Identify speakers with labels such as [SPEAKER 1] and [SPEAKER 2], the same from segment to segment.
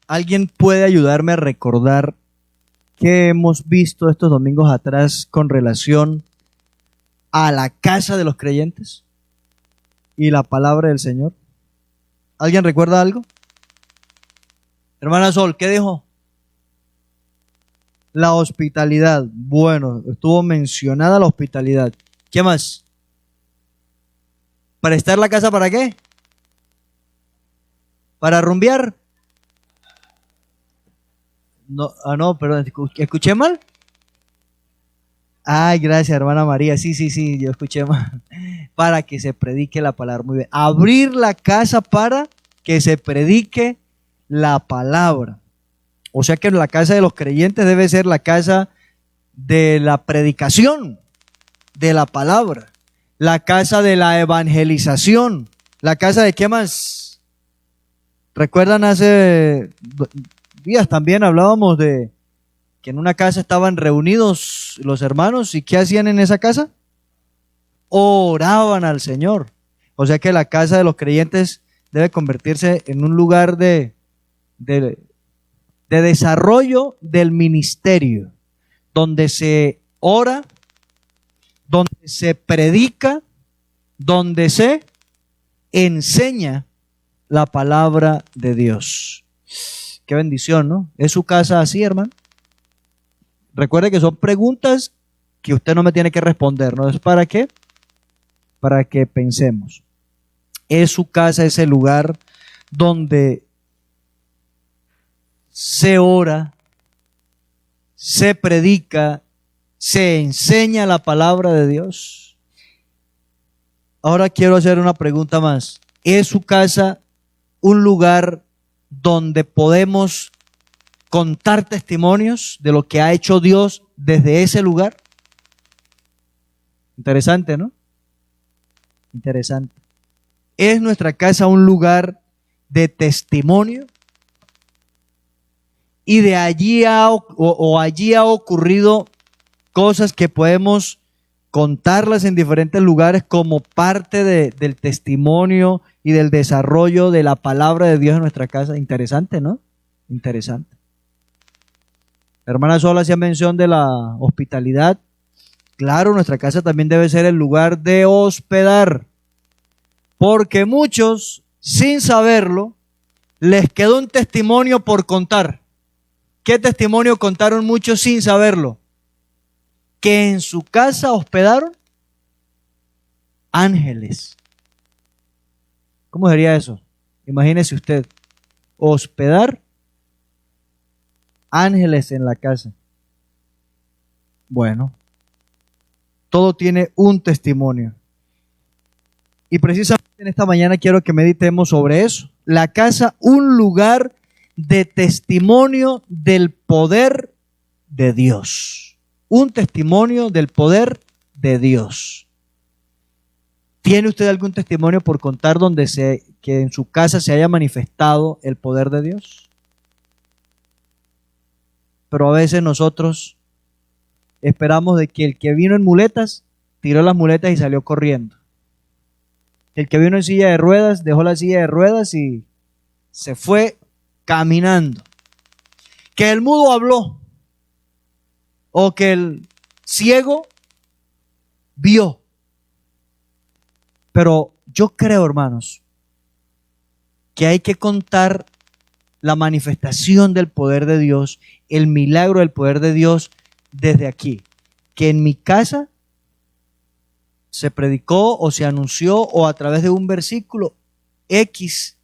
[SPEAKER 1] ¿Alguien puede ayudarme a recordar qué hemos visto estos domingos atrás con relación a la casa de los creyentes y la palabra del Señor? ¿Alguien recuerda algo? Hermana Sol, ¿qué dijo? La hospitalidad. Bueno, estuvo mencionada la hospitalidad. ¿Qué más? ¿Prestar la casa para qué? ¿Para rumbear? No, no, perdón, ¿escuché mal? Ay, gracias, hermana María. Sí, yo escuché mal. Para que se predique la palabra. Muy bien. Abrir la casa para que se predique la palabra. O sea que la casa de los creyentes debe ser la casa de la predicación de la palabra. La casa de la evangelización. La casa de ¿qué más? ¿Recuerdan hace días también hablábamos de que en una casa estaban reunidos los hermanos y ¿qué hacían en esa casa? Oraban al Señor. O sea que la casa de los creyentes debe convertirse en un lugar de desarrollo del ministerio, donde se ora, donde se predica, donde se enseña la palabra de Dios. Qué bendición, ¿no? ¿Es su casa así, hermano? Recuerde que son preguntas que usted no me tiene que responder, ¿no? ¿Es para qué? Para que pensemos. ¿Es su casa ese lugar donde se ora, se predica, se enseña la palabra de Dios? Ahora quiero hacer una pregunta más. ¿Es su casa un lugar donde podemos contar testimonios de lo que ha hecho Dios desde ese lugar? Interesante, ¿no? Interesante. ¿Es nuestra casa un lugar de testimonio? Y de allí allí ha ocurrido cosas que podemos contarlas en diferentes lugares como parte del testimonio y del desarrollo de la palabra de Dios en nuestra casa. Interesante, ¿no? Interesante. La hermana Sola hacía mención de la hospitalidad. Claro, nuestra casa también debe ser el lugar de hospedar, porque muchos, sin saberlo, les quedó un testimonio por contar. ¿Qué testimonio contaron muchos sin saberlo? Que en su casa hospedaron ángeles. ¿Cómo sería eso? Imagínese usted, hospedar ángeles en la casa. Bueno, todo tiene un testimonio. Y precisamente en esta mañana quiero que meditemos sobre eso. La casa, un lugar de testimonio del poder de Dios. Un testimonio del poder de Dios. ¿Tiene usted algún testimonio por contar que en su casa se haya manifestado el poder de Dios? Pero a veces nosotros esperamos de que el que vino en muletas, tiró las muletas y salió corriendo. El que vino en silla de ruedas, dejó la silla de ruedas y se fue caminando. Que el mudo habló, o que el ciego vio. Pero yo creo, hermanos, que hay que contar la manifestación del poder de Dios, el milagro del poder de Dios desde aquí. Que en mi casa se predicó o se anunció o a través de un versículo X,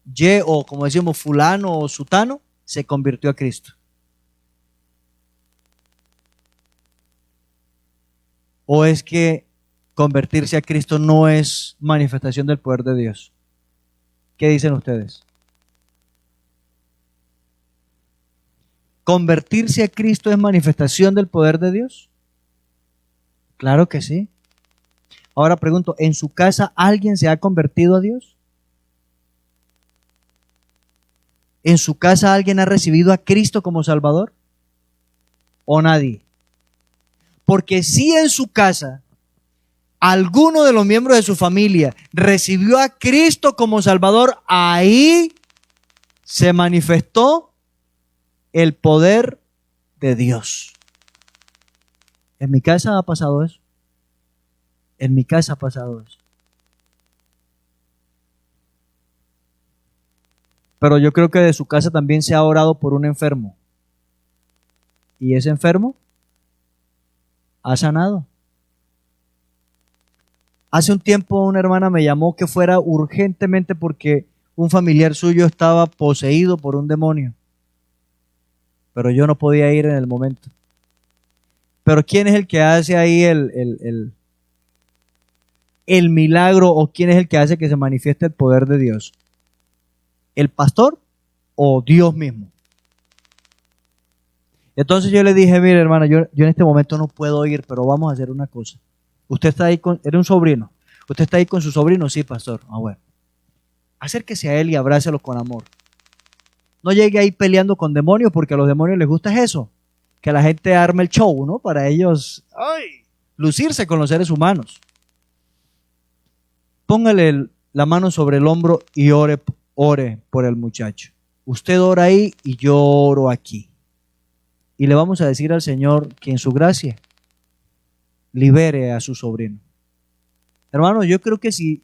[SPEAKER 1] Y o como decimos fulano o sutano se convirtió a Cristo. ¿O es que convertirse a Cristo no es manifestación del poder de Dios? ¿Qué dicen ustedes? ¿Convertirse a Cristo es manifestación del poder de Dios? Claro que sí. Ahora pregunto, ¿en su casa alguien se ha convertido a Dios? ¿En su casa alguien ha recibido a Cristo como Salvador? ¿O nadie? Porque si en su casa alguno de los miembros de su familia recibió a Cristo como Salvador, ahí se manifestó el poder de Dios. En mi casa ha pasado eso. En mi casa ha pasado eso. Pero yo creo que de su casa también se ha orado por un enfermo. Y ese enfermo ha sanado. Hace un tiempo una hermana me llamó que fuera urgentemente porque un familiar suyo estaba poseído por un demonio. Pero yo no podía ir en el momento. Pero ¿quién es el que hace ahí el milagro, o quién es el que hace que se manifieste el poder de Dios? ¿El pastor o Dios mismo? Entonces yo le dije, mire hermana, yo en este momento no puedo ir, pero vamos a hacer una cosa. Usted está ahí era un sobrino. ¿Usted está ahí con su sobrino? Sí, pastor. Ah, bueno. Acérquese a él y abrácelo con amor. No llegue ahí peleando con demonios, porque a los demonios les gusta eso. Que la gente arme el show, ¿no? Para ellos lucirse con los seres humanos. Póngale la mano sobre el hombro y ore por el muchacho. Usted ora ahí y yo oro aquí. Y le vamos a decir al Señor que en su gracia libere a su sobrino. Hermano, yo creo que si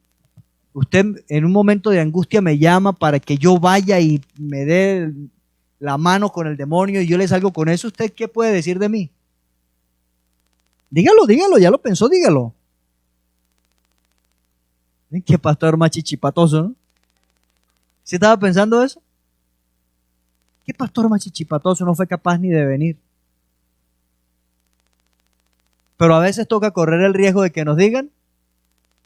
[SPEAKER 1] usted en un momento de angustia me llama para que yo vaya y me dé la mano con el demonio y yo le salgo con eso, ¿usted qué puede decir de mí? Dígalo, ya lo pensó, dígalo. Qué pastor más chichipatoso, ¿no? ¿Sí estaba pensando eso? ¿Qué pastor más chichipatoso? No fue capaz ni de venir. Pero a veces toca correr el riesgo de que nos digan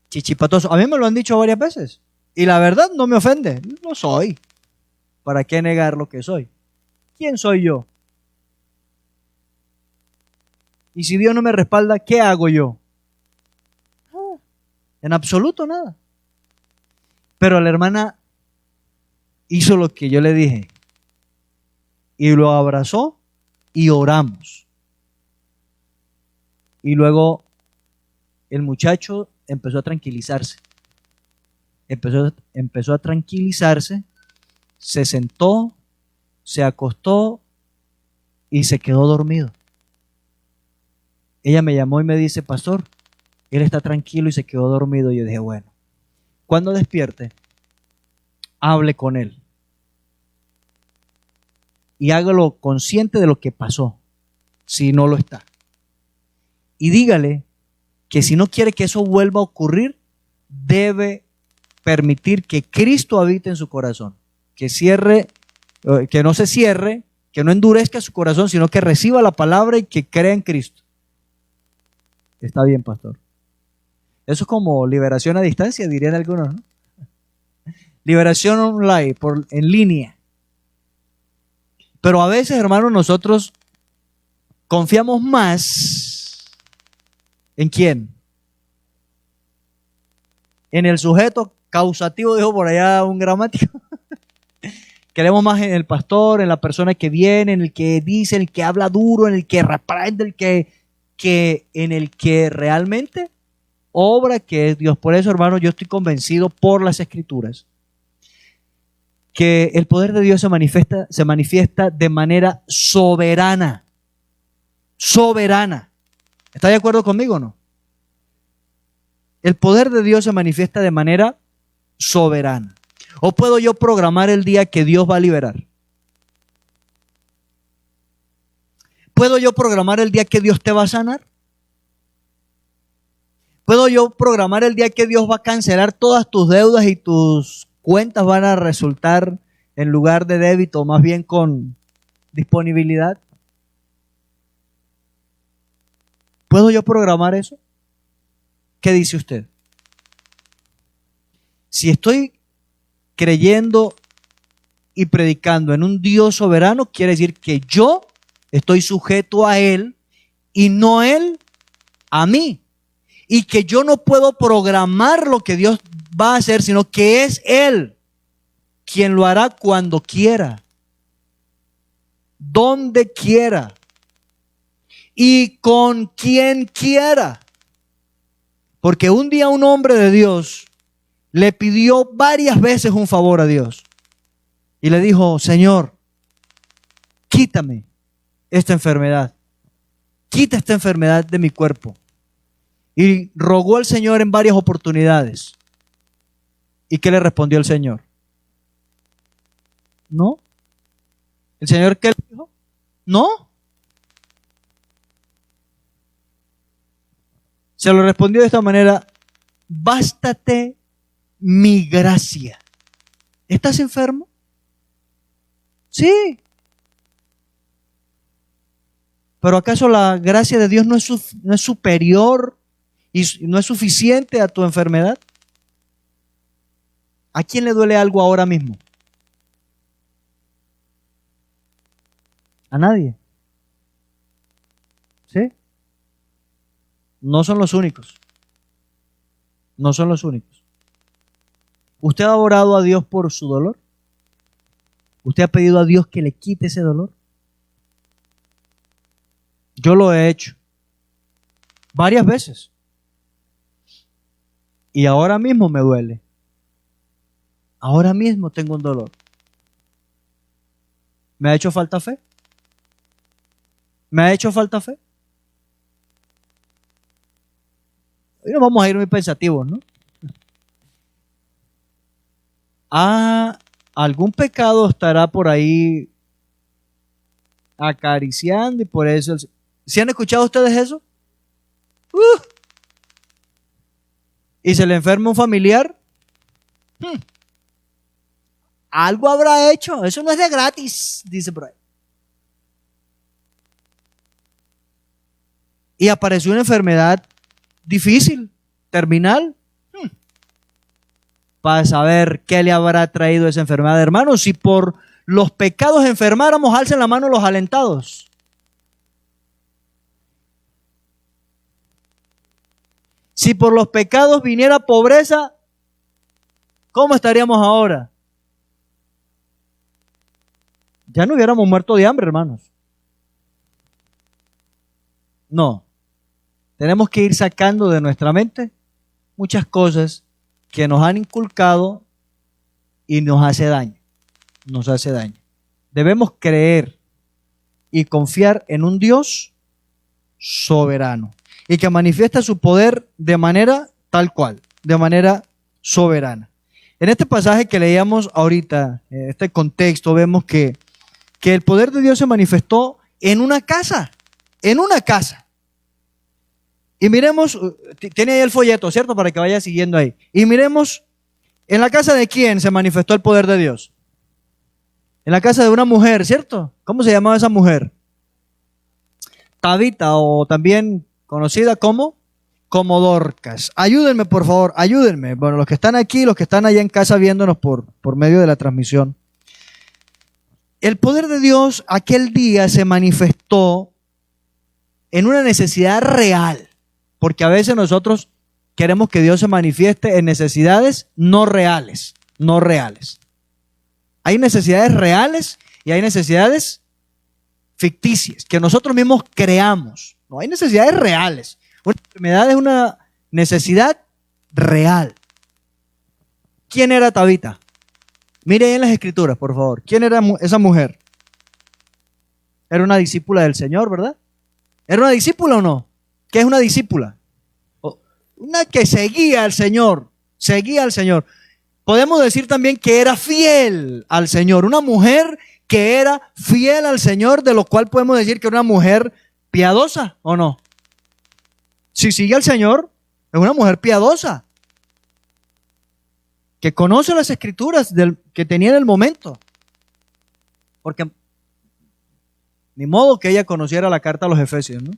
[SPEAKER 1] chichipatoso. A mí me lo han dicho varias veces. Y la verdad no me ofende. No soy. ¿Para qué negar lo que soy? ¿Quién soy yo? Y si Dios no me respalda, ¿qué hago yo? En absoluto nada. Pero la hermana hizo lo que yo le dije. Y lo abrazó y oramos. Y luego el muchacho empezó a tranquilizarse. Empezó a tranquilizarse, se sentó, se acostó y se quedó dormido. Ella me llamó y me dice, pastor, él está tranquilo y se quedó dormido. Y yo dije, bueno, cuando despierte, hable con él. Y hágalo consciente de lo que pasó, si no lo está. Y dígale que si no quiere que eso vuelva a ocurrir, debe permitir que Cristo habite en su corazón. Que no se cierre, que no endurezca su corazón, sino que reciba la palabra y que crea en Cristo. Está bien, pastor. Eso es como liberación a distancia, dirían algunos, ¿no? Liberación online, en línea. Pero a veces, hermanos, nosotros confiamos más ¿en quién? En el sujeto causativo, dijo por allá un gramático. Queremos más en el pastor, en la persona que viene, en el que dice, en el que habla duro, en el que reprende, en el que realmente obra, que es Dios. Por eso, hermano, yo estoy convencido por las Escrituras que el poder de Dios se manifiesta de manera soberana. Soberana. ¿Está de acuerdo conmigo o no? El poder de Dios se manifiesta de manera soberana. ¿O puedo yo programar el día que Dios va a liberar? ¿Puedo yo programar el día que Dios te va a sanar? ¿Puedo yo programar el día que Dios va a cancelar todas tus deudas y tus cuentas van a resultar en lugar de débito, más bien con disponibilidad? ¿Puedo yo programar eso? ¿Qué dice usted? Si estoy creyendo y predicando en un Dios soberano, quiere decir que yo estoy sujeto a Él y no Él a mí. Y que yo no puedo programar lo que Dios va a hacer, sino que es Él quien lo hará cuando quiera, donde quiera y con quien quiera. Porque un día un hombre de Dios le pidió varias veces un favor a Dios. y le dijo, Señor, quítame esta enfermedad. Quita esta enfermedad de mi cuerpo. Y rogó al Señor en varias oportunidades. ¿Y qué le respondió el Señor? ¿No? ¿El Señor qué le dijo? ¿No? Se lo respondió de esta manera, bástate mi gracia. ¿Estás enfermo? Sí. ¿Pero acaso la gracia de Dios no es superior y no es suficiente a tu enfermedad? ¿A quién le duele algo ahora mismo? A nadie. ¿Sí? No son los únicos. No son los únicos. ¿Usted ha orado a Dios por su dolor? ¿Usted ha pedido a Dios que le quite ese dolor? Yo lo he hecho varias veces. Y ahora mismo me duele. Ahora mismo tengo un dolor. ¿Me ha hecho falta fe? ¿Me ha hecho falta fe? Hoy nos vamos a ir muy pensativos, ¿no? Algún pecado estará por ahí acariciando y por eso... ¿Sí han escuchado ustedes eso? ¿Y se le enferma un familiar? Algo habrá hecho. Eso no es de gratis, dice por ahí. Y apareció una enfermedad difícil, terminal. Para saber qué le habrá traído esa enfermedad, hermanos. Si por los pecados enfermáramos, alcen la mano los alentados. Si por los pecados viniera pobreza, ¿cómo estaríamos ahora? Ya no hubiéramos muerto de hambre, hermanos. No. Tenemos que ir sacando de nuestra mente muchas cosas que nos han inculcado y nos hace daño. Nos hace daño. Debemos creer y confiar en un Dios soberano y que manifiesta su poder de manera tal cual, de manera soberana. En este pasaje que leíamos ahorita, en este contexto, vemos que el poder de Dios se manifestó en una casa, en una casa. Y miremos, tiene ahí el folleto, ¿cierto? Para que vaya siguiendo ahí. Y miremos, ¿en la casa de quién se manifestó el poder de Dios? En la casa de una mujer, ¿cierto? ¿Cómo se llamaba esa mujer? Tabita, o también conocida como Dorcas. Ayúdenme, por favor, ayúdenme. Bueno, los que están aquí, los que están allá en casa viéndonos por medio de la transmisión. El poder de Dios aquel día se manifestó en una necesidad real. Porque a veces nosotros queremos que Dios se manifieste en necesidades no reales, no reales. Hay necesidades reales y hay necesidades ficticias que nosotros mismos creamos. No hay necesidades reales. Una enfermedad es una necesidad real. ¿Quién era Tabita? Mire ahí en las escrituras, por favor. ¿Quién era esa mujer? Era una discípula del Señor, ¿verdad? ¿Era una discípula o no? ¿Qué es una discípula? Una que seguía al Señor, seguía al Señor. Podemos decir también que era fiel al Señor, una mujer que era fiel al Señor, de lo cual podemos decir que era una mujer piadosa, ¿o no? Si sigue al Señor, es una mujer piadosa, que conoce las escrituras que tenía en el momento. Porque ni modo que ella conociera la carta a los Efesios, ¿no?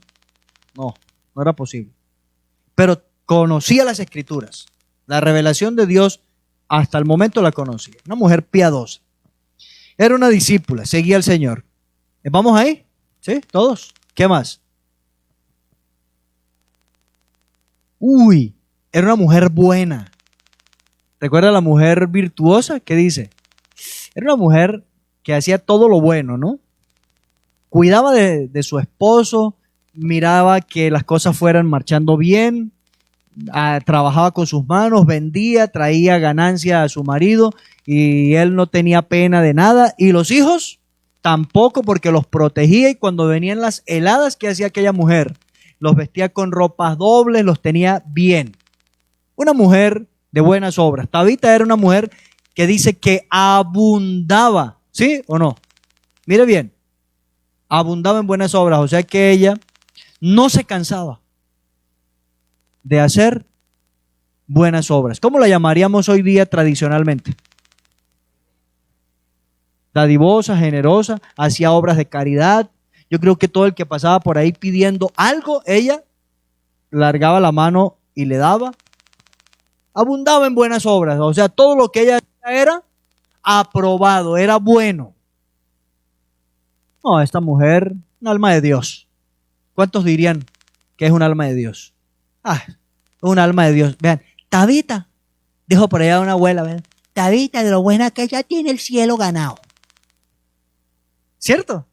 [SPEAKER 1] No era posible. Pero conocía las escrituras. La revelación de Dios hasta el momento la conocía. Una mujer piadosa. Era una discípula, seguía al Señor. ¿Vamos ahí? ¿Sí? ¿Todos? ¿Qué más? Era una mujer buena. ¿Recuerda la mujer virtuosa? ¿Qué dice? Era una mujer que hacía todo lo bueno, ¿no? Cuidaba de su esposo, miraba que las cosas fueran marchando bien, trabajaba con sus manos, vendía, traía ganancia a su marido y él no tenía pena de nada. Y los hijos tampoco, porque los protegía, y cuando venían las heladas, ¿qué hacía aquella mujer? Los vestía con ropas dobles, los tenía bien. Una mujer de buenas obras. Tabita era una mujer que dice que abundaba, ¿sí o no? Mire bien, abundaba en buenas obras, o sea que ella no se cansaba de hacer buenas obras. ¿Cómo la llamaríamos hoy día tradicionalmente? Dadivosa, generosa, hacía obras de caridad. Yo creo que todo el que pasaba por ahí pidiendo algo, ella largaba la mano y le daba. Abundaba en buenas obras, o sea, todo lo que ella hacía era aprobado, era bueno. No, esta mujer, un alma de Dios. ¿Cuántos dirían que es un alma de Dios? Ah, un alma de Dios. Vean, Tabita, dijo por allá una abuela, vean, Tabita, de lo buena que ella tiene el cielo ganado. ¿Cierto?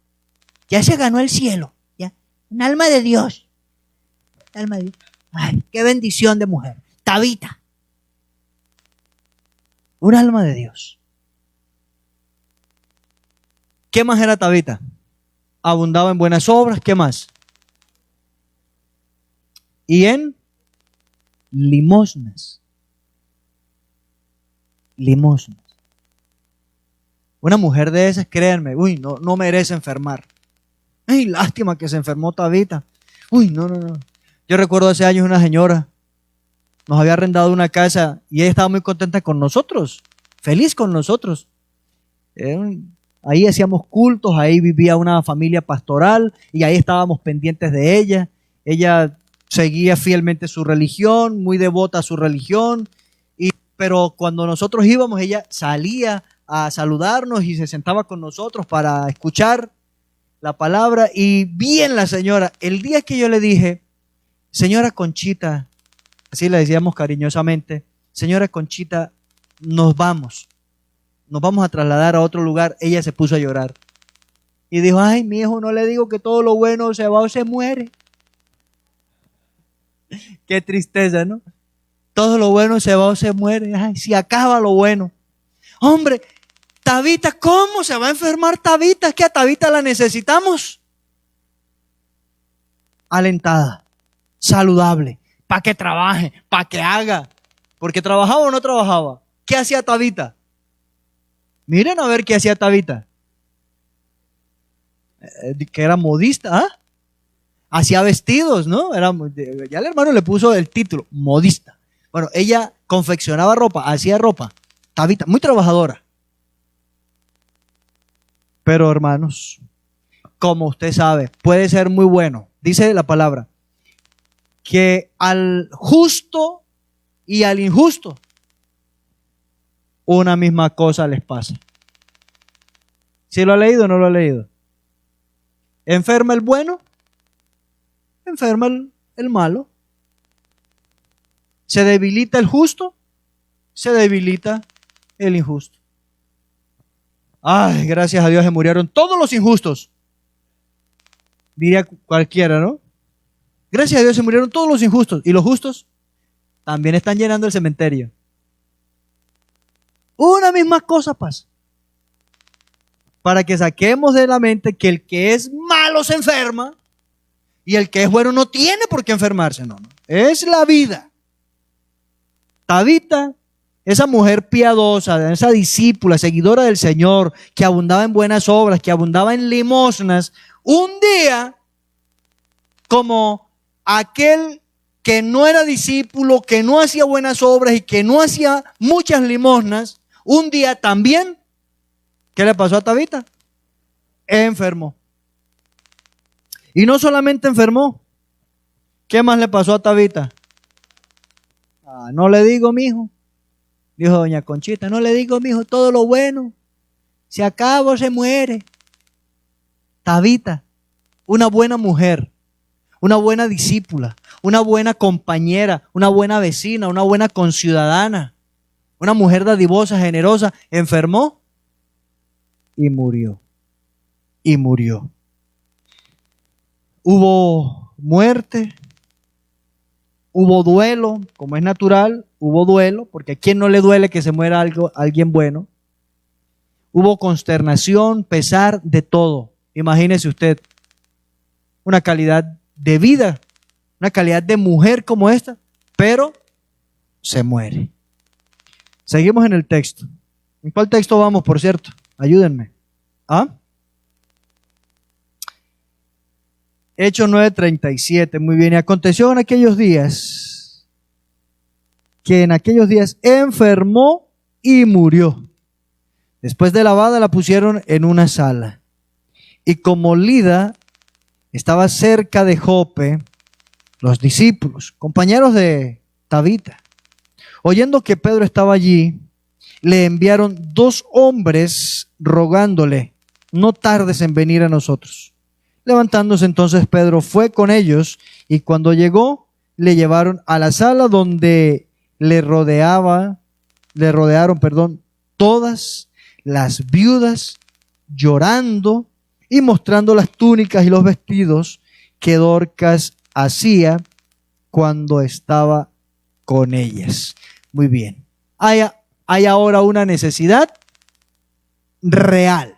[SPEAKER 1] Ya se ganó el cielo. ¿Ya? Un alma de Dios. Un alma de Dios. Ay, qué bendición de mujer. Tabita. Un alma de Dios. ¿Qué más era Tabita? Abundaba en buenas obras. ¿Qué más? Y en limosnas. Limosnas. Una mujer de esas, créanme, uy, no merece enfermar. Ay, lástima que se enfermó Tabita. Uy, no. Yo recuerdo hace años una señora nos había arrendado una casa y ella estaba muy contenta con nosotros, feliz con nosotros. Ahí hacíamos cultos, ahí vivía una familia pastoral y ahí estábamos pendientes de ella. Ella seguía fielmente su religión, muy devota a su religión, pero cuando nosotros íbamos, ella salía a saludarnos y se sentaba con nosotros para escuchar la palabra. Y bien la señora, el día que yo le dije, señora Conchita, así le decíamos cariñosamente, señora Conchita, nos vamos a trasladar a otro lugar, ella se puso a llorar. Y dijo, ay, mi hijo, no le digo que todo lo bueno se va o se muere. Qué tristeza, ¿no? Todo lo bueno se va o se muere. Ay, si acaba lo bueno. Hombre, Tabita, ¿cómo se va a enfermar Tabita? Es que a Tabita la necesitamos alentada, saludable, para que trabaje, para que haga. Porque trabajaba o no trabajaba. ¿Qué hacía Tabita? Miren a ver qué hacía Tabita. Que era modista, ¿ah? Hacía vestidos, ¿no? Ya el hermano le puso el título, modista. Bueno, ella confeccionaba ropa, hacía ropa. Tabita, muy trabajadora. Pero hermanos, como usted sabe, puede ser muy bueno. Dice la palabra, que al justo y al injusto una misma cosa les pasa. ¿Sí lo ha leído o no lo ha leído? Enferma el bueno, enferma el malo. Se debilita el justo, se debilita el injusto. Ay, gracias a Dios se murieron todos los injustos. Diría cualquiera, ¿no? Gracias a Dios se murieron todos los injustos. Y los justos también están llenando el cementerio. Una misma cosa pasa. Para que saquemos de la mente que el que es malo se enferma y el que es bueno no tiene por qué enfermarse. No. Es la vida. Tabita, esa mujer piadosa, esa discípula, seguidora del Señor, que abundaba en buenas obras, que abundaba en limosnas, un día, como aquel que no era discípulo, que no hacía buenas obras y que no hacía muchas limosnas, un día también, ¿qué le pasó a Tabita? Enfermó. Y no solamente enfermó, ¿qué más le pasó a Tabita? No le digo, mijo, dijo doña Conchita, no le digo, mijo, todo lo bueno se acaba o se muere. Tabita, una buena mujer, una buena discípula, una buena compañera, una buena vecina, una buena conciudadana, una mujer dadivosa, generosa, enfermó y murió. Y murió. Hubo muerte, Hubo duelo, como es natural, hubo duelo, porque a quién no le duele que se muera alguien bueno. Hubo consternación, pesar, de todo. Imagínese usted una calidad de vida, una calidad de mujer como esta, pero se muere. Seguimos en el texto. ¿En cuál texto vamos, por cierto? Ayúdenme. ¿Ah? Hechos 9:37. Muy bien. Y aconteció en aquellos días que enfermó y murió. Después de lavada la pusieron en una sala. Y como Lida estaba cerca de Jope, los discípulos, compañeros de Tabita, oyendo que Pedro estaba allí, le enviaron 2 hombres rogándole: no tardes en venir a nosotros. Levantándose entonces Pedro fue con ellos, y cuando llegó le llevaron a la sala donde le rodearon, todas las viudas, llorando y mostrando las túnicas y los vestidos que Dorcas hacía cuando estaba con ellas. Muy bien. Hay ahora una necesidad real.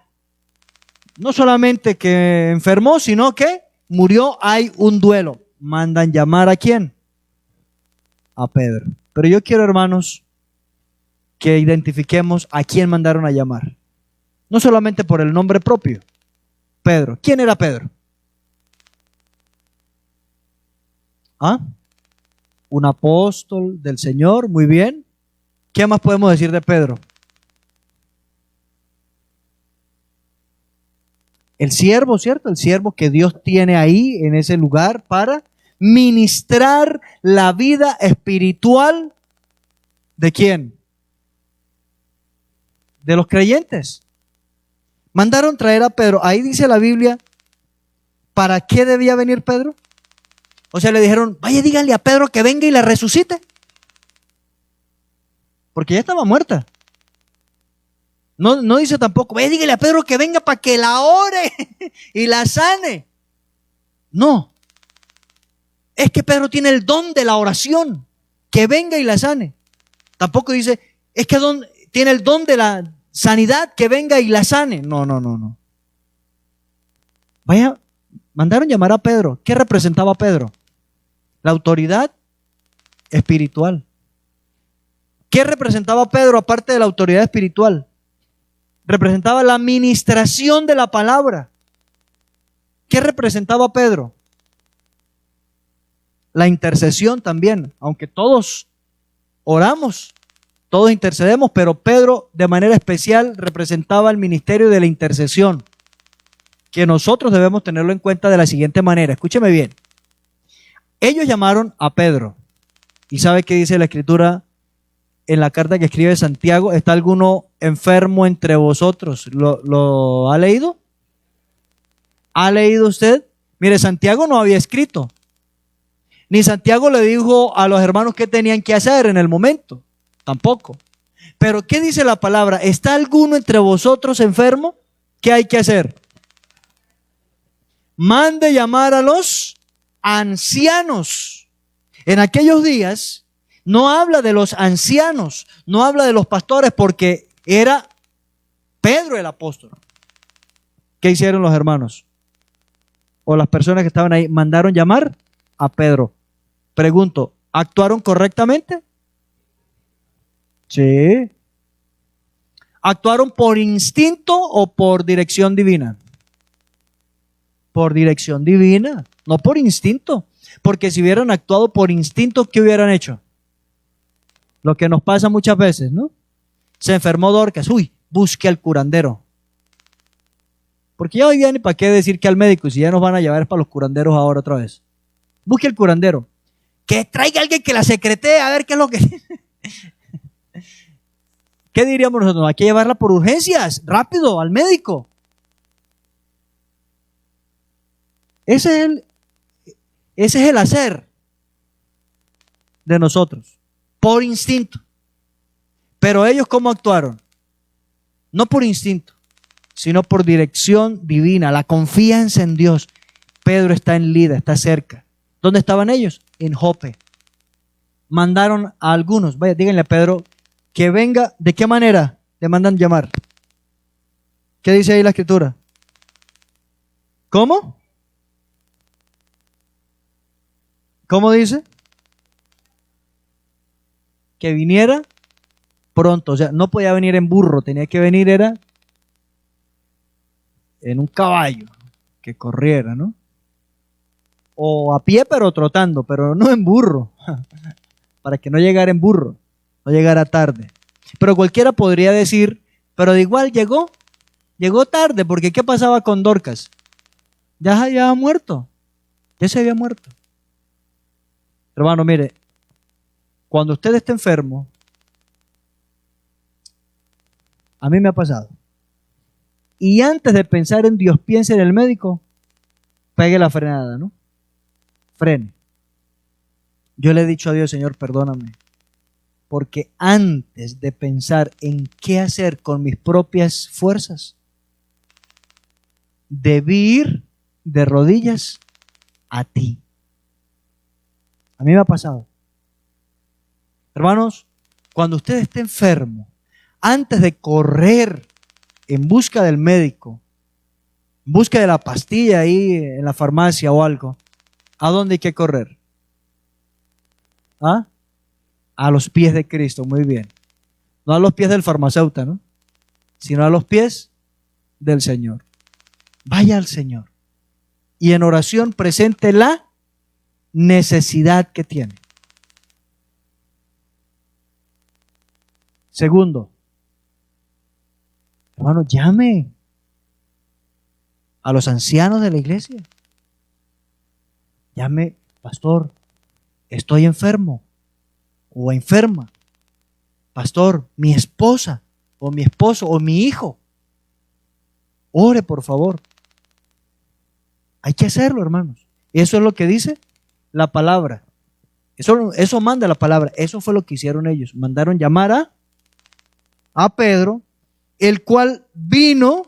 [SPEAKER 1] No solamente que enfermó, sino que murió. Hay un duelo. Mandan llamar ¿a quién? A Pedro. Pero yo quiero, hermanos, que identifiquemos a quién mandaron a llamar. No solamente por el nombre propio. Pedro. ¿Quién era Pedro? ¿Ah? Un apóstol del Señor. Muy bien. ¿Qué más podemos decir de Pedro? El siervo, ¿cierto? El siervo que Dios tiene ahí en ese lugar para ministrar la vida espiritual ¿de quién? De los creyentes. Mandaron traer a Pedro. Ahí dice la Biblia, ¿para qué debía venir Pedro? O sea, le dijeron, vaya, díganle a Pedro que venga y la resucite. Porque ya estaba muerta. No dice tampoco, vaya, díganle a Pedro que venga para que la ore y la sane. No. Es que Pedro tiene el don de la oración. Que venga y la sane. Tampoco dice, es que tiene el don de la sanidad, que venga y la sane. No. Vaya, mandaron llamar a Pedro. ¿Qué representaba Pedro? La autoridad espiritual. ¿Qué representaba Pedro aparte de la autoridad espiritual? Representaba la administración de la palabra. ¿Qué representaba Pedro? La intercesión también, aunque todos oramos, todos intercedemos, pero Pedro de manera especial representaba el ministerio de la intercesión, que nosotros debemos tenerlo en cuenta de la siguiente manera. Escúcheme bien. Ellos llamaron a Pedro. ¿Y sabe qué dice la Escritura en la carta que escribe Santiago? ¿Está alguno enfermo entre vosotros? ¿Lo ha leído? ¿Ha leído usted? Mire, Santiago no había escrito. Ni Santiago le dijo a los hermanos qué tenían que hacer en el momento. Tampoco. Pero ¿qué dice la palabra? ¿Está alguno entre vosotros enfermo? ¿Qué hay que hacer? Mande llamar a los ancianos. En aquellos días no habla de los ancianos, no habla de los pastores, porque era Pedro el apóstol. ¿Qué hicieron los hermanos? O las personas que estaban ahí, mandaron llamar a Pedro. Pregunto, ¿actuaron correctamente? Sí. ¿Actuaron por instinto o por dirección divina? Por dirección divina, no por instinto. Porque si hubieran actuado por instinto, ¿qué hubieran hecho? Lo que nos pasa muchas veces, ¿no? Se enfermó Dorcas, uy, busque al curandero. Porque ya hoy día ni para qué decir que al médico, si ya nos van a llevar para los curanderos ahora otra vez. Busque al curandero. Que traiga a alguien que la secretee, a ver qué es lo que... ¿Qué diríamos nosotros? Hay que llevarla por urgencias, rápido, al médico. Ese es el hacer de nosotros, por instinto. Pero ellos, ¿cómo actuaron? No por instinto, sino por dirección divina, la confianza en Dios. Pedro está en Lida, está cerca. ¿Dónde estaban ellos? En Jope. mandaron a algunos. Vaya, díganle a Pedro que venga. ¿De qué manera le mandan llamar? ¿Qué dice ahí la escritura? ¿Cómo? ¿Cómo dice? Que viniera pronto. O sea, no podía venir en burro, tenía que venir era en un caballo que corriera, ¿no? O a pie pero trotando, pero no en burro, para que no llegara en burro, no llegara tarde. Pero cualquiera podría decir, pero de igual llegó tarde, porque ¿qué pasaba con Dorcas? Ya había muerto, ya se había muerto. Hermano, mire, cuando usted esté enfermo, a mí me ha pasado. Y antes de pensar en Dios, piense en el médico, pegue la frenada, ¿no? Frene. Yo le he dicho a Dios, Señor, perdóname, porque antes de pensar en qué hacer con mis propias fuerzas, debí ir de rodillas a ti. A mí me ha pasado. Hermanos, cuando usted esté enfermo, antes de correr en busca del médico, en busca de la pastilla ahí en la farmacia o algo, ¿a dónde hay que correr? ¿Ah? A los pies de Cristo, muy bien. No a los pies del farmacéutico, ¿no? Sino a los pies del Señor. Vaya al Señor y en oración presente la necesidad que tiene. Segundo, hermano, llame a los ancianos de la iglesia. Llame, pastor, estoy enfermo o enferma. Pastor, mi esposa o mi esposo o mi hijo. Ore, por favor. Hay que hacerlo, hermanos. Eso es lo que dice la palabra. Eso manda la palabra. Eso fue lo que hicieron ellos. Mandaron llamar a Pedro, el cual vino.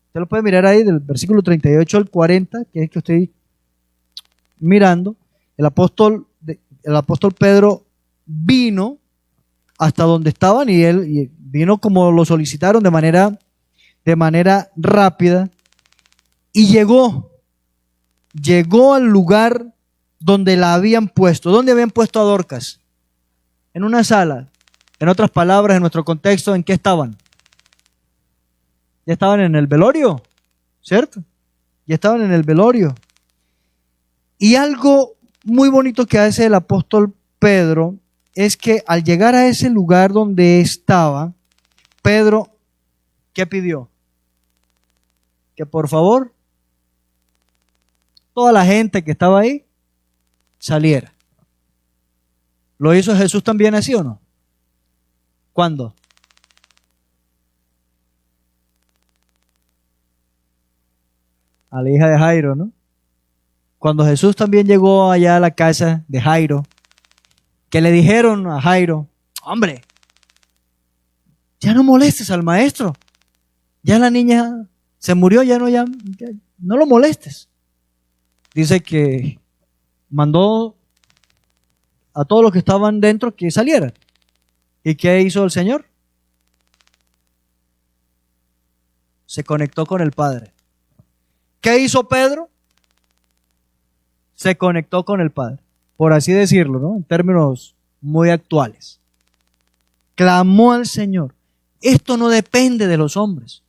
[SPEAKER 1] Usted lo puede mirar ahí del versículo 38 al 40, que es que estoy mirando. El apóstol Pedro vino hasta donde estaban y él vino como lo solicitaron de manera rápida y llegó al lugar donde la habían puesto. ¿Dónde habían puesto a Dorcas? En una sala. En otras palabras, en nuestro contexto, ¿en qué estaban? Ya estaban en el velorio, ¿cierto? Ya estaban en el velorio. Y algo muy bonito que hace el apóstol Pedro es que al llegar a ese lugar donde estaba, Pedro, ¿qué pidió? Que por favor, toda la gente que estaba ahí saliera. ¿Lo hizo Jesús también así o no? ¿Cuándo? A la hija de Jairo, ¿no? Cuando Jesús también llegó allá a la casa de Jairo, que le dijeron a Jairo, hombre, ya no molestes al maestro, ya la niña se murió, ya no lo molestes. Dice que mandó a todos los que estaban dentro que salieran. ¿Y qué hizo el Señor? Se conectó con el Padre. ¿Qué hizo Pedro? Se conectó con el Padre, por así decirlo, ¿no? En términos muy actuales. Clamó al Señor. Esto no depende de los hombres.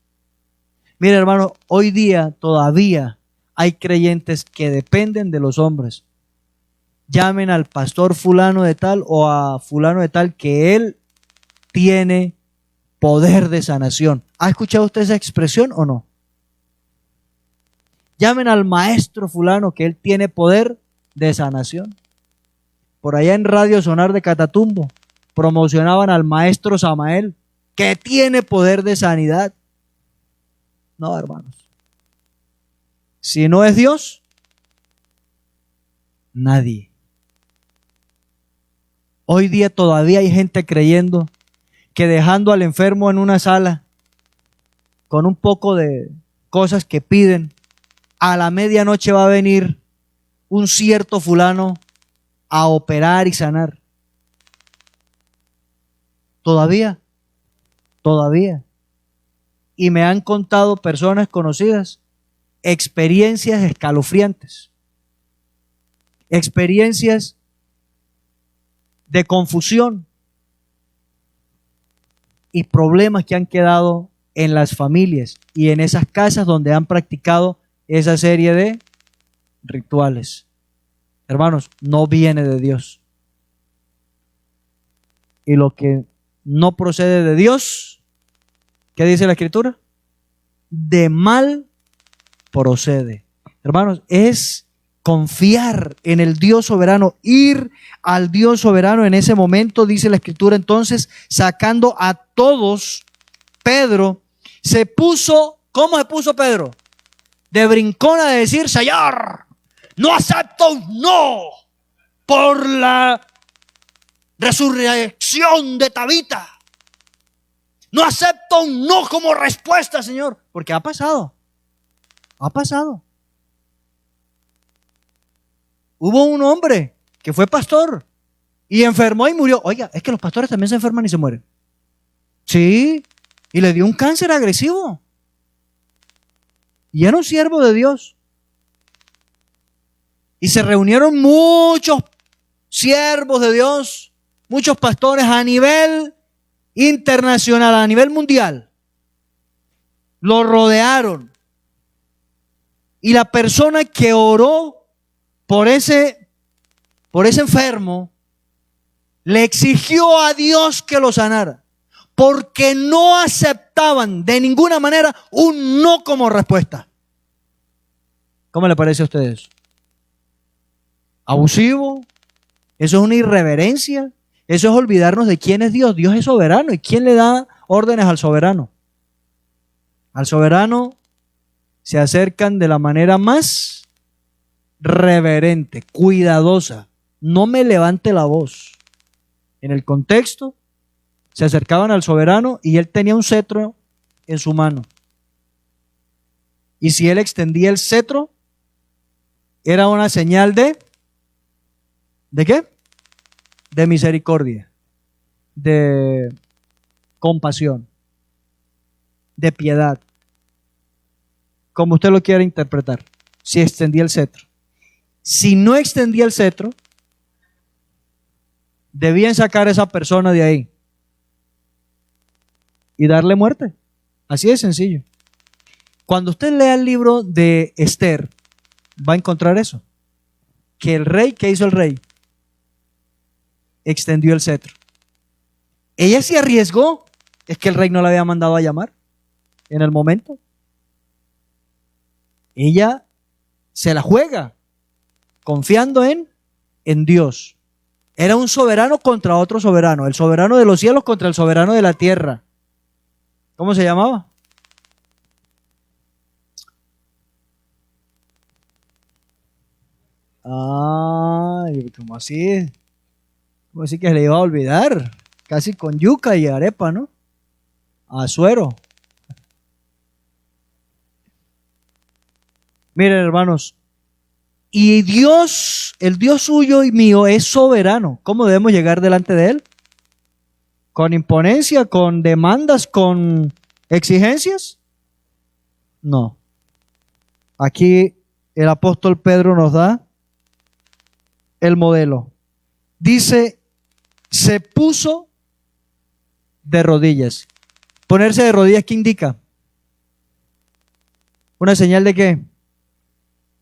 [SPEAKER 1] Mira, hermano, hoy día todavía hay creyentes que dependen de los hombres. Llamen al pastor fulano de tal o a fulano de tal que él tiene poder de sanación. ¿Ha escuchado usted esa expresión o no? Llamen al maestro fulano que él tiene poder de sanación. Por allá en Radio Sonar de Catatumbo promocionaban al maestro Samael que tiene poder de sanidad. No, hermanos. Si no es Dios, nadie. Hoy día todavía hay gente creyendo que dejando al enfermo en una sala con un poco de cosas que piden, a la medianoche va a venir un cierto fulano a operar y sanar. Todavía. Y me han contado personas conocidas experiencias escalofriantes, experiencias de confusión y problemas que han quedado en las familias y en esas casas donde han practicado esa serie de rituales. Hermanos, no viene de Dios. Y lo que no procede de Dios, ¿qué dice la Escritura? De mal procede. Hermanos, es confiar en el Dios soberano, ir al Dios soberano en ese momento, dice la Escritura. Entonces, sacando a todos, Pedro se puso, ¿cómo se puso Pedro? De brincona de decir: Señor, no acepto un no por la resurrección de Tabita. No acepto un no como respuesta, Señor. Porque ha pasado. Hubo un hombre que fue pastor y enfermó y murió. Oiga, es que los pastores también se enferman y se mueren. Sí, y le dio un cáncer agresivo. Y era un siervo de Dios. Y se reunieron muchos siervos de Dios, muchos pastores a nivel internacional, a nivel mundial. Lo rodearon. Y la persona que oró por ese enfermo le exigió a Dios que lo sanara, porque no aceptaban de ninguna manera un no como respuesta. ¿Cómo le parece a ustedes? ¿Abusivo? ¿Eso es una irreverencia? Eso es olvidarnos de quién es Dios. Dios es soberano. ¿Y quién le da órdenes al soberano? Al soberano se acercan de la manera más reverente, cuidadosa. No me levante la voz. En el contexto, se acercaban al soberano y él tenía un cetro en su mano. Y si él extendía el cetro, era una señal ¿de qué? De misericordia, de compasión, de piedad, como usted lo quiera interpretar, si extendía el cetro. Si no extendía el cetro, debían sacar a esa persona de ahí y darle muerte. Así de sencillo. Cuando usted lea el libro de Esther, va a encontrar eso. Que el rey, ¿qué hizo el rey? Extendió el cetro. Ella se arriesgó. Es que el rey no la había mandado a llamar en el momento. Ella se la juega confiando en Dios. Era un soberano contra otro soberano. El soberano de los cielos contra el soberano de la tierra. ¿Cómo se llamaba? ¿Cómo así? ¿Cómo así que se le iba a olvidar? Casi con yuca y arepa, ¿no? Asuero. Miren, hermanos, y Dios, el Dios suyo y mío, es soberano. ¿Cómo debemos llegar delante de Él? ¿Con imponencia, con demandas, con exigencias? No. Aquí el apóstol Pedro nos da el modelo. Dice, se puso de rodillas. Ponerse de rodillas, ¿qué indica? ¿Una señal de qué?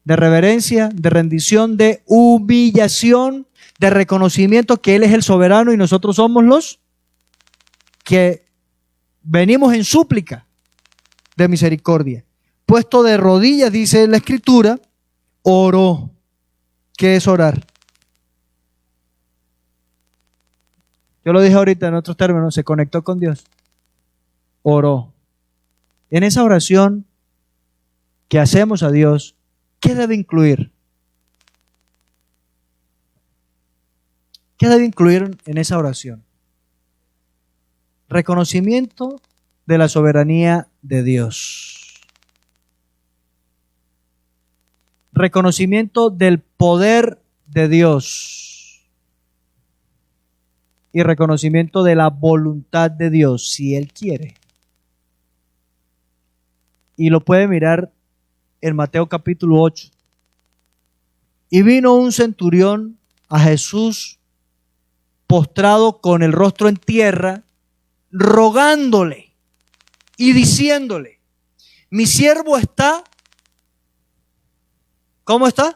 [SPEAKER 1] De reverencia, de rendición, de humillación, de reconocimiento que Él es el soberano y nosotros somos los que venimos en súplica de misericordia. Puesto de rodillas, dice la Escritura, oró. ¿Qué es orar? Yo lo dije ahorita en otros términos, se conectó con Dios. Oró. En esa oración que hacemos a Dios, ¿qué debe incluir? ¿Qué debe incluir en esa oración? Reconocimiento de la soberanía de Dios. Reconocimiento del poder de Dios. y reconocimiento de la voluntad de Dios, si Él quiere. Y lo puede mirar en Mateo capítulo 8. Y vino un centurión a Jesús postrado con el rostro en tierra, rogándole y diciéndole: mi siervo está, ¿cómo está?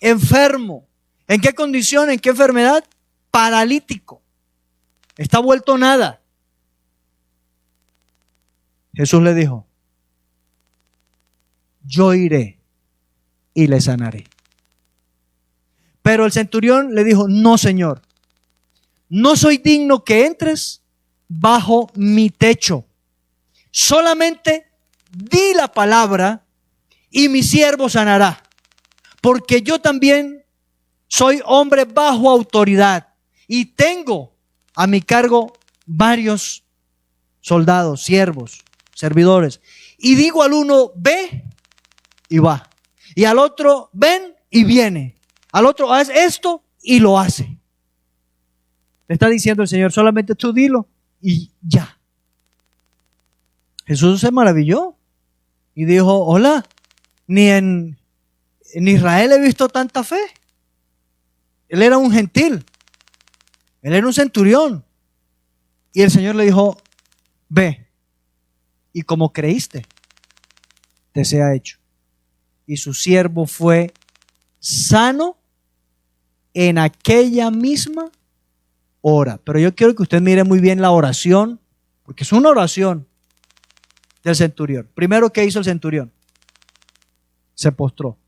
[SPEAKER 1] Enfermo. ¿En qué condición? ¿En qué enfermedad? Paralítico. Está vuelto nada. Jesús le dijo: yo iré y le sanaré. Pero el centurión le dijo: no, Señor, no soy digno que entres bajo mi techo. Solamente di la palabra y mi siervo sanará, porque yo también soy hombre bajo autoridad y tengo a mi cargo varios soldados, siervos, servidores. Y digo al uno: ve, y va. Y al otro: ven, y viene. Al otro: haz esto, y lo hace. Le está diciendo el Señor: solamente tú dilo y ya. Jesús se maravilló y dijo: hola, ni en Israel he visto tanta fe. Él era un gentil, él era un centurión. Y el Señor le dijo: ve, y como creíste, te sea hecho. Y su siervo fue sano en aquella misma hora. Pero yo quiero que usted mire muy bien la oración, porque es una oración del centurión. Primero, ¿qué hizo el centurión? Se postró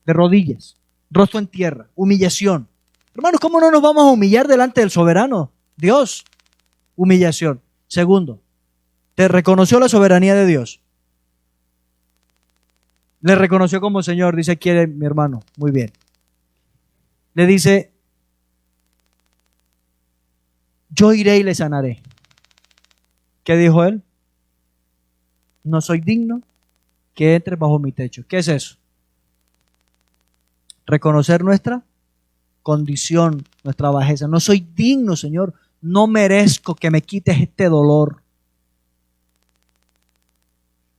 [SPEAKER 1] de rodillas, rostro en tierra, humillación. Hermanos, ¿cómo no nos vamos a humillar delante del soberano Dios? Humillación. Segundo, te reconoció la soberanía de Dios. Le reconoció como Señor. Dice: quiere mi hermano, muy bien. Le dice: yo iré y le sanaré. ¿Qué dijo él? No soy digno que entre bajo mi techo. ¿Qué es eso? Reconocer nuestra condición, nuestra bajeza. No soy digno, Señor. No merezco que me quites este dolor.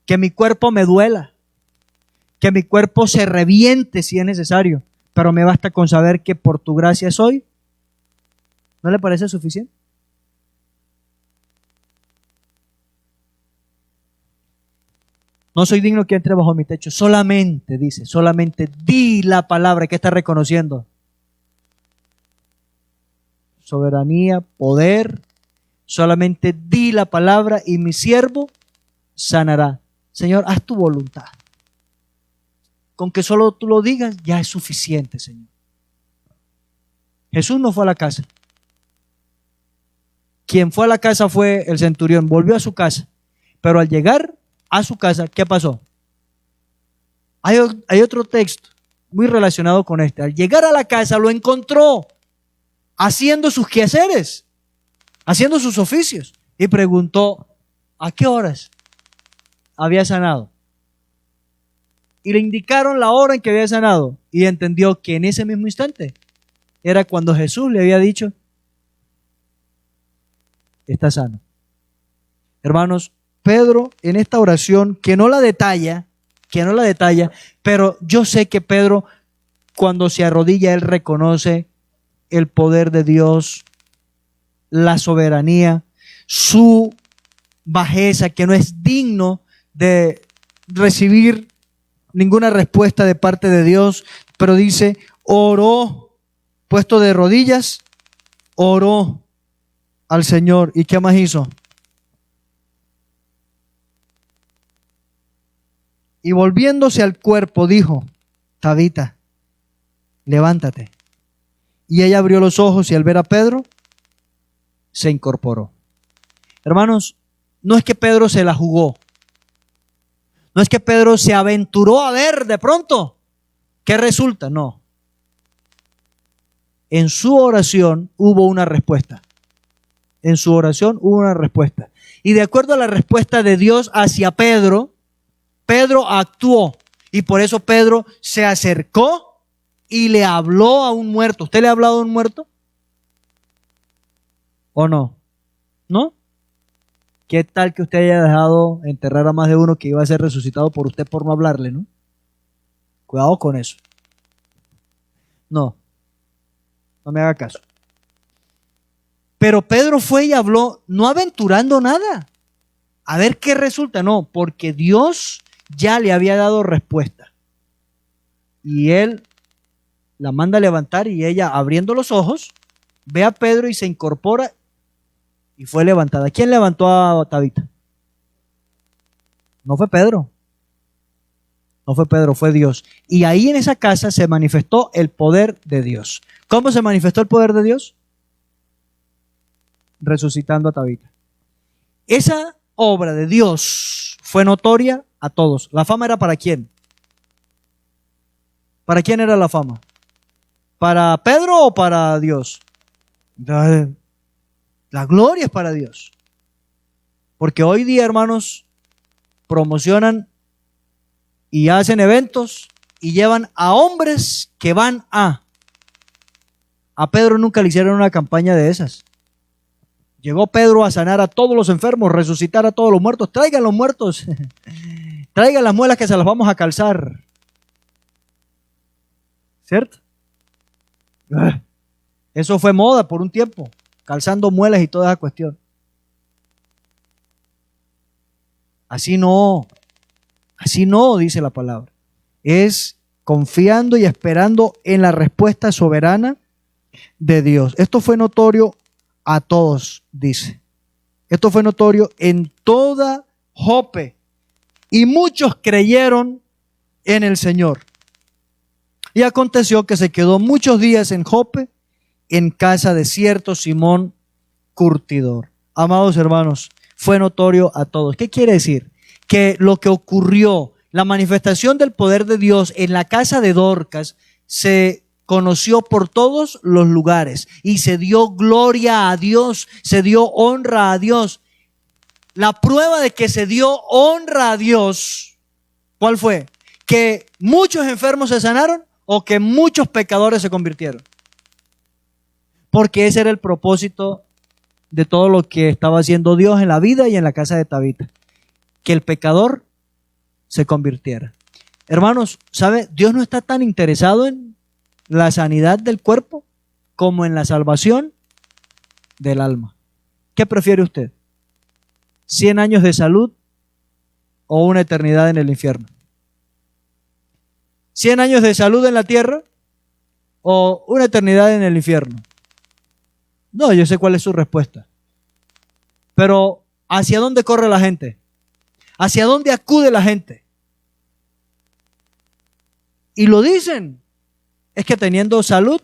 [SPEAKER 1] Que mi cuerpo me duela. Que mi cuerpo se reviente si es necesario. Pero me basta con saber que por tu gracia soy. ¿No le parece suficiente? No soy digno que entre bajo mi techo. Solamente, dice, solamente di la palabra. ¿Qué está reconociendo? Soberanía, poder. Solamente di la palabra y mi siervo sanará. Señor, haz tu voluntad. Con que solo tú lo digas, ya es suficiente, Señor. Jesús no fue a la casa. Quien fue a la casa fue el centurión. Volvió a su casa. Pero al llegar a su casa, ¿qué pasó? Hay otro texto muy relacionado con este. Al llegar a la casa lo encontró haciendo sus quehaceres, haciendo sus oficios, y preguntó: ¿a qué horas había sanado? Y le indicaron la hora en que había sanado, y entendió que en ese mismo instante era cuando Jesús le había dicho: está sano. Hermanos, Pedro en esta oración, que no la detalla, pero yo sé que Pedro, cuando se arrodilla, él reconoce el poder de Dios, la soberanía, su bajeza, que no es digno de recibir ninguna respuesta de parte de Dios, pero dice: oró, puesto de rodillas, oró al Señor. ¿Y qué más hizo? Y volviéndose al cuerpo dijo: Tabita, levántate. Y ella abrió los ojos y al ver a Pedro, se incorporó. Hermanos, no es que Pedro se la jugó. No es que Pedro se aventuró a ver de pronto qué resulta. No. En su oración hubo una respuesta. En su oración hubo una respuesta. Y de acuerdo a la respuesta de Dios hacia Pedro, Pedro actuó. Y por eso Pedro se acercó y le habló a un muerto. ¿Usted le ha hablado a un muerto? ¿O no? ¿No? ¿Qué tal que usted haya dejado enterrar a más de uno que iba a ser resucitado por usted por no hablarle, ¿no? Cuidado con eso. No, no me haga caso. Pero Pedro fue y habló, no aventurando nada. A ver qué resulta. No, porque Dios ya le había dado respuesta. Y él la manda a levantar y ella, abriendo los ojos, ve a Pedro y se incorpora y fue levantada. ¿Quién levantó a Tabita? No fue Pedro. No fue Pedro, fue Dios. Y ahí en esa casa se manifestó el poder de Dios. ¿Cómo se manifestó el poder de Dios? Resucitando a Tabita. Esa obra de Dios fue notoria a todos. ¿La fama era para quién? ¿Para quién era la fama? ¿Para Pedro o para Dios? La gloria es para Dios. Porque hoy día, hermanos, promocionan y hacen eventos y llevan a hombres que van a Pedro nunca le hicieron una campaña de esas. Llegó Pedro a sanar a todos los enfermos, resucitar a todos los muertos. Traigan los muertos. Traigan las muelas que se las vamos a calzar. ¿Cierto? Eso fue moda por un tiempo, calzando muelas y toda esa cuestión. Así no, dice la palabra. Es confiando y esperando en la respuesta soberana de Dios. Esto fue notorio a todos, dice. Esto fue notorio en toda Jope. Y muchos creyeron en el Señor. Y aconteció que se quedó muchos días en Jope, en casa de cierto Simón curtidor. Amados hermanos, fue notorio a todos. ¿Qué quiere decir? Que lo que ocurrió, la manifestación del poder de Dios en la casa de Dorcas, se conoció por todos los lugares y se dio gloria a Dios, se dio honra a Dios. La prueba de que se dio honra a Dios, ¿cuál fue? ¿Que muchos enfermos se sanaron o que muchos pecadores se convirtieron? Porque ese era el propósito de todo lo que estaba haciendo Dios en la vida y en la casa de Tabita, que el pecador se convirtiera. Hermanos, ¿sabe? Dios no está tan interesado en la sanidad del cuerpo como en la salvación del alma. ¿Qué prefiere usted? ¿100 años de salud o una eternidad en el infierno? ¿100 años de salud en la tierra o una eternidad en el infierno? No, yo sé cuál es su respuesta. Pero ¿hacia dónde corre la gente? ¿Hacia dónde acude la gente? Y lo dicen. Es que teniendo salud,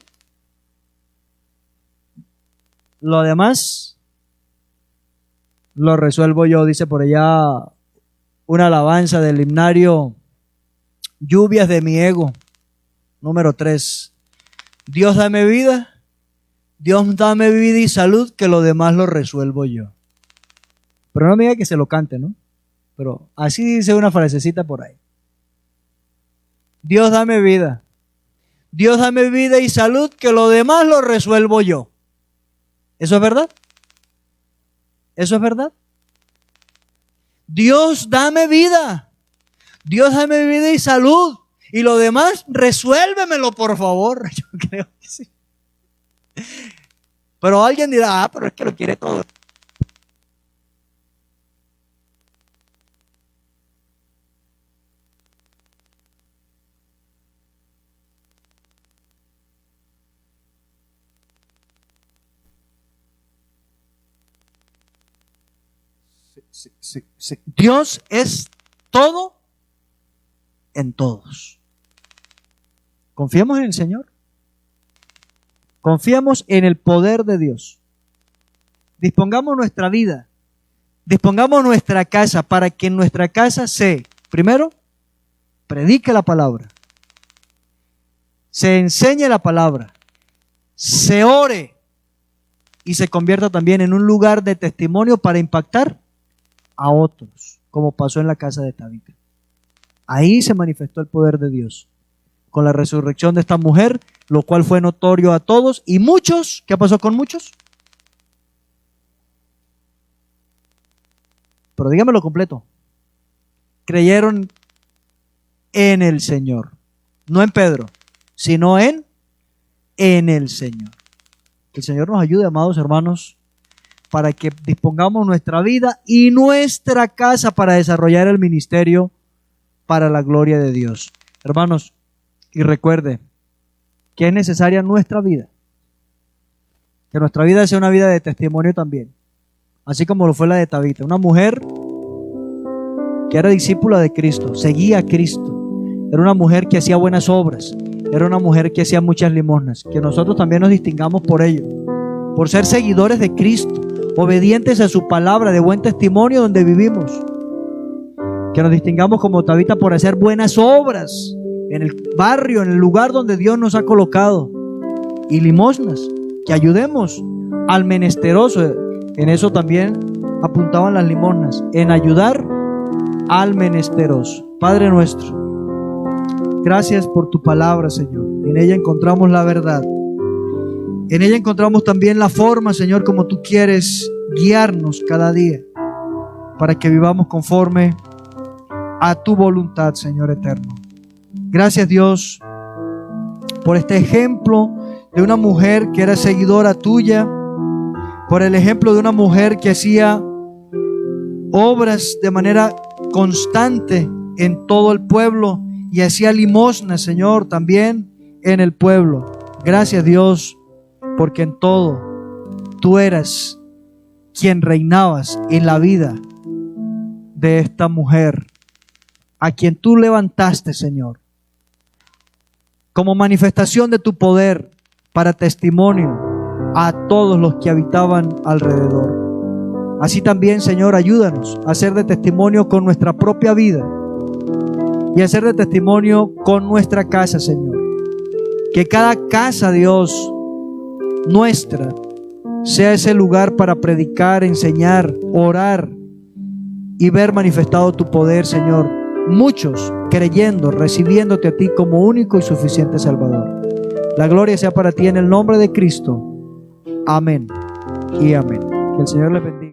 [SPEAKER 1] lo demás lo resuelvo yo. Dice por allá una alabanza del himnario Lluvias de mi ego, número 3. Dios dame vida y salud, que lo demás lo resuelvo yo. Pero no me diga que se lo cante, ¿no? Pero así dice una frasecita por ahí. Dios dame vida y salud, que lo demás lo resuelvo yo. ¿Eso es verdad? ¿Eso es verdad? Dios dame vida y salud, y lo demás resuélvemelo, por favor. Yo creo que sí. Pero alguien dirá, pero es que lo quiere todo. Sí. Dios es todo en todos. Confiemos en el Señor. Confiamos en el poder de Dios. Dispongamos nuestra vida, dispongamos nuestra casa para que en nuestra casa se, primero, predique la palabra, se enseñe la palabra, se ore y se convierta también en un lugar de testimonio para impactar a otros, como pasó en la casa de Tabita. Ahí se manifestó el poder de Dios con la resurrección de esta mujer, lo cual fue notorio a todos. Y muchos, ¿qué pasó con muchos? pero dígamelo completo. Creyeron en el Señor. No en Pedro, sino en el Señor. Que el Señor nos ayude, amados hermanos, para que dispongamos nuestra vida y nuestra casa para desarrollar el ministerio para la gloria de Dios. Hermanos, y recuerde que es necesaria nuestra vida. Que nuestra vida sea una vida de testimonio también. Así como lo fue la de Tabita, una mujer que era discípula de Cristo, seguía a Cristo. Era una mujer que hacía buenas obras, era una mujer que hacía muchas limosnas. Que nosotros también nos distingamos por ello, por ser seguidores de Cristo, obedientes a su palabra, de buen testimonio donde vivimos. Que nos distingamos como Tabita por hacer buenas obras en el barrio, en el lugar donde Dios nos ha colocado. Y limosnas, que ayudemos al menesteroso. En eso también apuntaban las limosnas, en ayudar al menesteroso. Padre nuestro, gracias por tu palabra, Señor. En ella encontramos la verdad. En ella encontramos también la forma, Señor, como tú quieres guiarnos cada día para que vivamos conforme a tu voluntad, Señor eterno. Gracias, Dios, por este ejemplo de una mujer que era seguidora tuya, por el ejemplo de una mujer que hacía obras de manera constante en todo el pueblo y hacía limosnas, Señor, también en el pueblo. Gracias, Dios, porque en todo tú eras quien reinabas en la vida de esta mujer, a quien tú levantaste, Señor, como manifestación de tu poder para testimonio a todos los que habitaban alrededor. Así también, Señor, ayúdanos a hacer de testimonio con nuestra propia vida y a hacer de testimonio con nuestra casa, Señor. Que cada casa, Dios, nuestra, sea ese lugar para predicar, enseñar, orar y ver manifestado tu poder, Señor. Muchos creyendo, recibiéndote a ti como único y suficiente Salvador. La gloria sea para ti en el nombre de Cristo. Amén y amén. Que el Señor les bendiga.